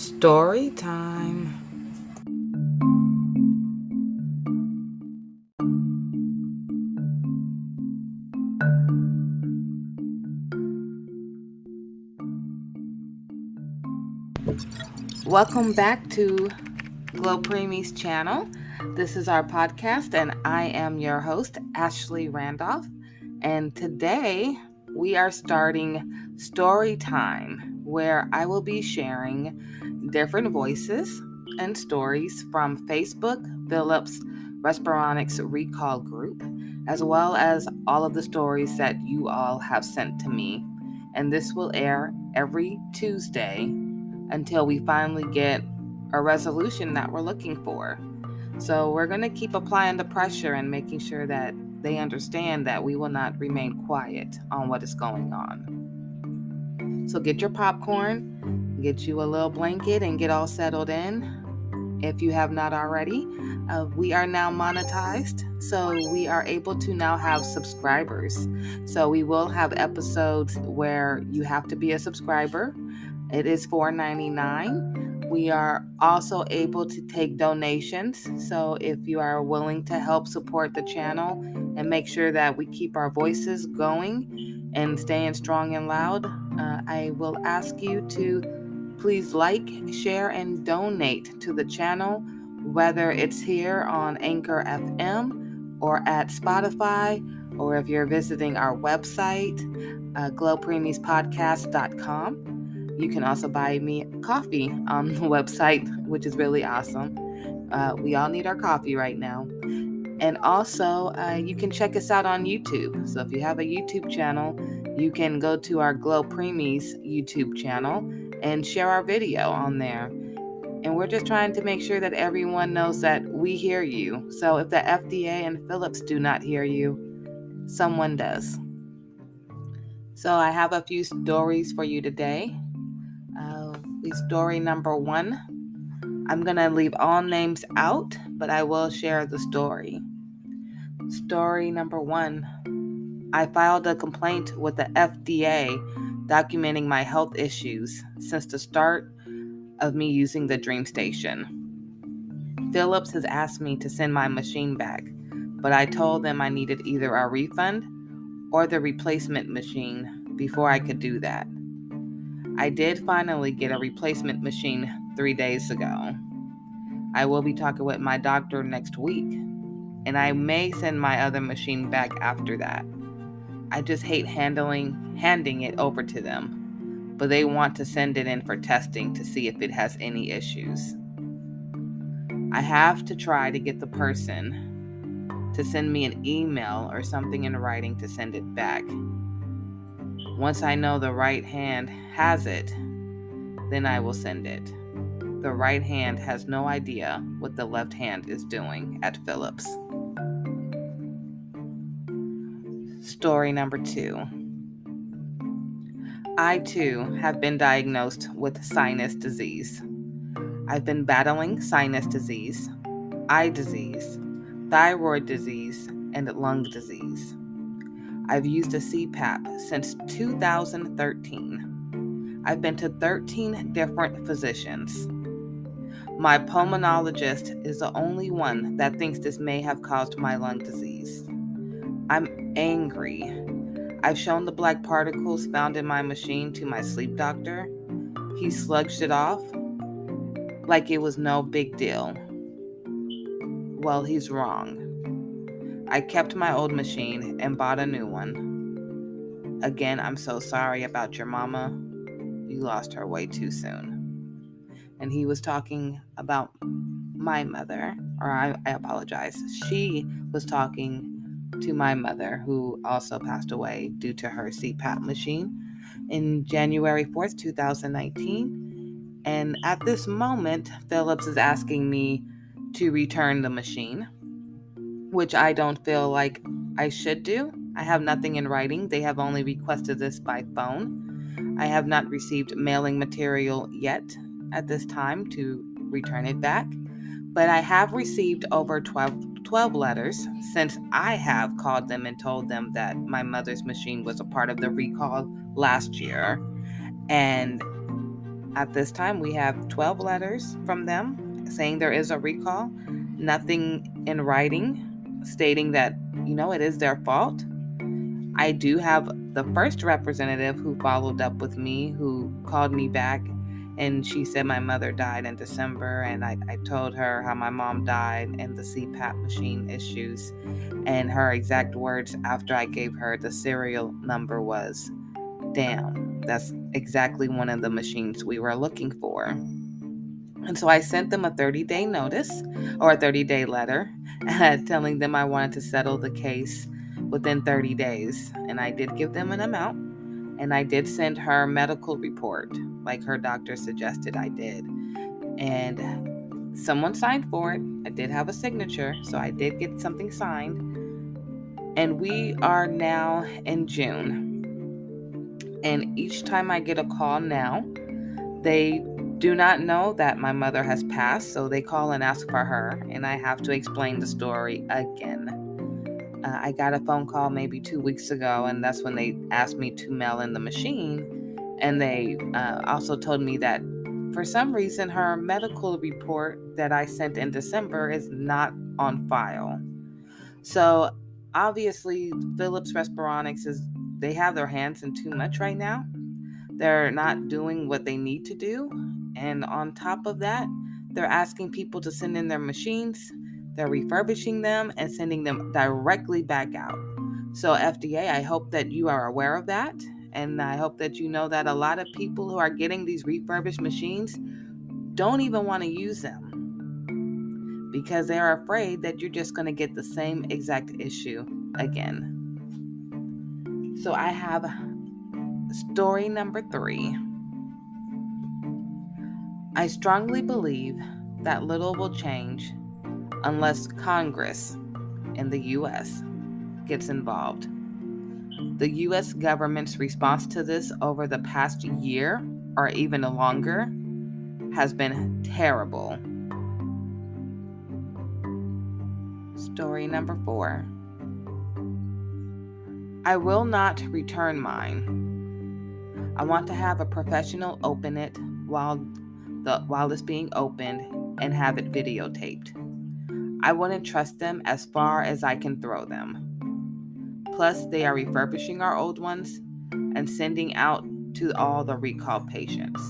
Story time. Welcome back to GLO Preemies Channel. This is our podcast, and I am your host, Ashley Randolph. And today we are starting Story Time, where I will be sharing different voices and stories from Facebook, Philips Respironics Recall Group, as well as all of the stories that you all have sent to me. And this will air every Tuesday until we finally get a resolution that we're looking for. So we're going to keep applying the pressure and making sure that they understand that we will not remain quiet on what is going on. So get your popcorn, get you a little blanket, and get all settled in. If you have not already, we are now monetized, so we are able to now have subscribers. So we will have episodes where you have to be a subscriber. It is $4.99. We are also able to take donations. So if you are willing to help support the channel and make sure that we keep our voices going and staying strong and loud, I will ask you to please like, share, and donate to the channel, whether it's here on Anchor FM or at Spotify, or if you're visiting our website, glopreemiespodcast.com. You can also buy me coffee on the website, which is really awesome. We all need our coffee right now. And also, you can check us out on YouTube. So if you have a YouTube channel, you can go to our GLO Preemies YouTube channel and share our video on there. And we're just trying to make sure that everyone knows that we hear you. So if the FDA and Philips do not hear you, someone does. So I have a few stories for you today. Story number 1. I'm going to leave all names out, but I will share the story. Story number 1. I filed a complaint with the FDA documenting my health issues since the start of me using the Dream Station. Philips has asked me to send my machine back, but I told them I needed either a refund or the replacement machine before I could do that. I did finally get a replacement machine 3 days ago. I will be talking with my doctor next week, and I may send my other machine back after that. I just hate handing it over to them, but they want to send it in for testing to see if it has any issues. I have to try to get the person to send me an email or something in writing to send it back. Once I know the right hand has it, then I will send it. The right hand has no idea what the left hand is doing at Philips. Story number 2. I too have been diagnosed with sinus disease. I've been battling sinus disease, eye disease, thyroid disease, and lung disease. I've used a CPAP since 2013. I've been to 13 different physicians. My pulmonologist is the only one that thinks this may have caused my lung disease. I'm angry. I've shown the black particles found in my machine to my sleep doctor. He sludged it off like it was no big deal. Well, he's wrong. I kept my old machine and bought a new one. Again, I'm so sorry about your mama. You lost her way too soon. And he was talking about my mother, or I apologize. She was talking to my mother, who also passed away due to her CPAP machine in January 4th, 2019. And at this moment, Philips is asking me to return the machine, which I don't feel like I should do. I have nothing in writing. They have only requested this by phone. I have not received mailing material yet at this time to return it back, but I have received over 12 letters since I have called them and told them that my mother's machine was a part of the recall last year, and At this time, we have 12 letters from them saying there is a recall, nothing in writing stating that, it is their fault. I do have the first representative who followed up with me, who called me back, and she said my mother died in December, and I told her how my mom died and the CPAP machine issues, and her exact words after I gave her the serial number was, "Damn, that's exactly one of the machines we were looking for." And so I sent them a 30-day notice, or a 30-day letter telling them I wanted to settle the case within 30 days. And I did give them an amount, and I did send her medical report like her doctor suggested I did. And someone signed for it. I did have a signature, so I did get something signed. And we are now in June. And each time I get a call now, they do not know that my mother has passed, so they call and ask for her, and I have to explain the story again. I got a phone call maybe 2 weeks ago, and that's when they asked me to mail in the machine, and they also told me that for some reason her medical report that I sent in December is not on file. So obviously, Philips Respironics they have their hands in too much right now. They're not doing what they need to do. And on top of that, they're asking people to send in their machines. They're refurbishing them and sending them directly back out. So, FDA, I hope that you are aware of that. And I hope that you know that a lot of people who are getting these refurbished machines don't even want to use them because they are afraid that you're just going to get the same exact issue again. So, I have story number 3. I strongly believe that little will change unless Congress in the U.S. gets involved. The U.S. government's response to this over the past year or even longer has been terrible. Story number 4. I will not return mine. I want to have a professional open it while it's being opened and have it videotaped. I wouldn't trust them as far as I can throw them. Plus, they are refurbishing our old ones and sending out to all the recall patients.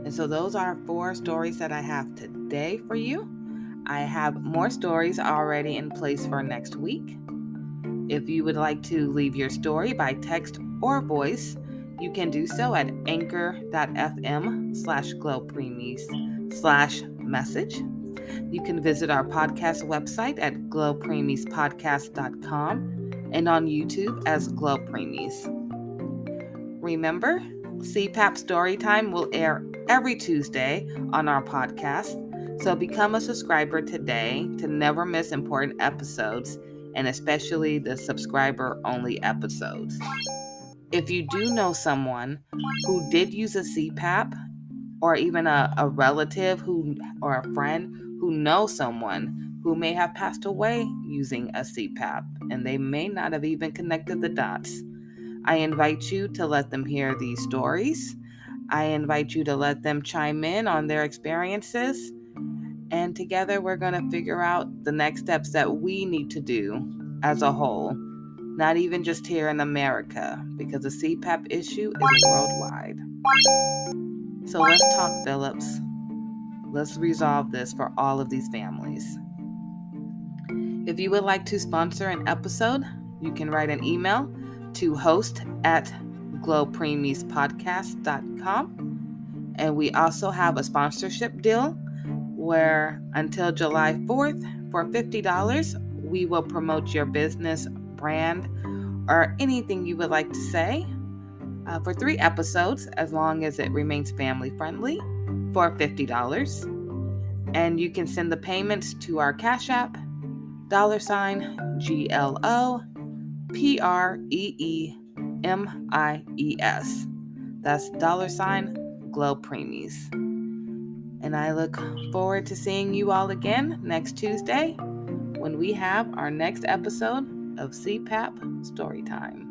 And so those are 4 stories that I have today for you. I have more stories already in place for next week. If you would like to leave your story by text or voice, you can do so at anchor.fm/GLO Preemies/message. You can visit our podcast website at glopreemiespodcast.com and on YouTube as GLO Preemies. Remember, CPAP Storytime will air every Tuesday on our podcast, so become a subscriber today to never miss important episodes, and especially the subscriber-only episodes. If you do know someone who did use a CPAP, or even a relative or a friend who knows someone who may have passed away using a CPAP, and they may not have even connected the dots, I invite you to let them hear these stories. I invite you to let them chime in on their experiences. And together we're going to figure out the next steps that we need to do as a whole, not even just here in America, because the CPAP issue is worldwide. So let's talk, Phillips. Let's resolve this for all of these families. If you would like to sponsor an episode, you can write an email to host@glopreemiespodcast.com. And we also have a sponsorship deal where until July 4th, for $50, we will promote your business, brand, or anything you would like to say for 3 episodes, as long as it remains family friendly, for $50. And you can send the payments to our Cash App, $GLO Preemies. That's $GLO Preemies. And I look forward to seeing you all again next Tuesday when we have our next episode of CPAP Storytime.